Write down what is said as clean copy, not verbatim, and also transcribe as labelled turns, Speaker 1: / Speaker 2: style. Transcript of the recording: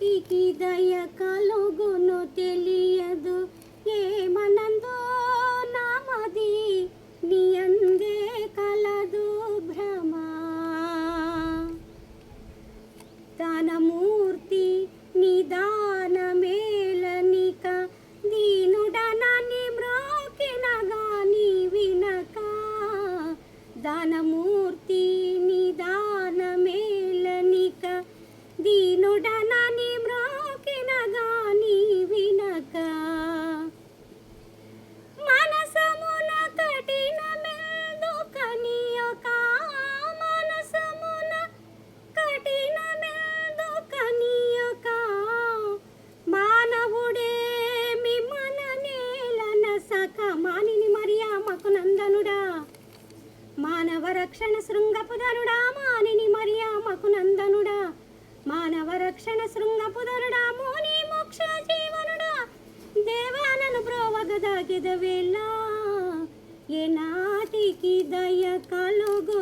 Speaker 1: నాటికి దయ కలుగును తెలియదు ఏమనందో నామది నీ అందే కలదు భ్రమ తన మూర్తి నిదానమేలనిక దీనుడనని మ్రోకిన గాని వినక దానమూర్తి నిదానమేలనిక దీనుడనని మ్రోకిన గాని వినక మనసమున కఠినమెల్దుకనియక మనసమున కఠినమెల్దుకనియక మానవుడేమి మన నేలన సఖ మానిని మరియామకు నందనుడా మానవ రక్షణ శృంగపుదరుడా మానిని మరియామకు నందనుడా మానవ రక్షణ శృంగపుదరుడా మోని మోక్ష జీవనుడా దేవానను బ్రోవగదాగిద వేళ ఏ నాటికి దయ కలుగు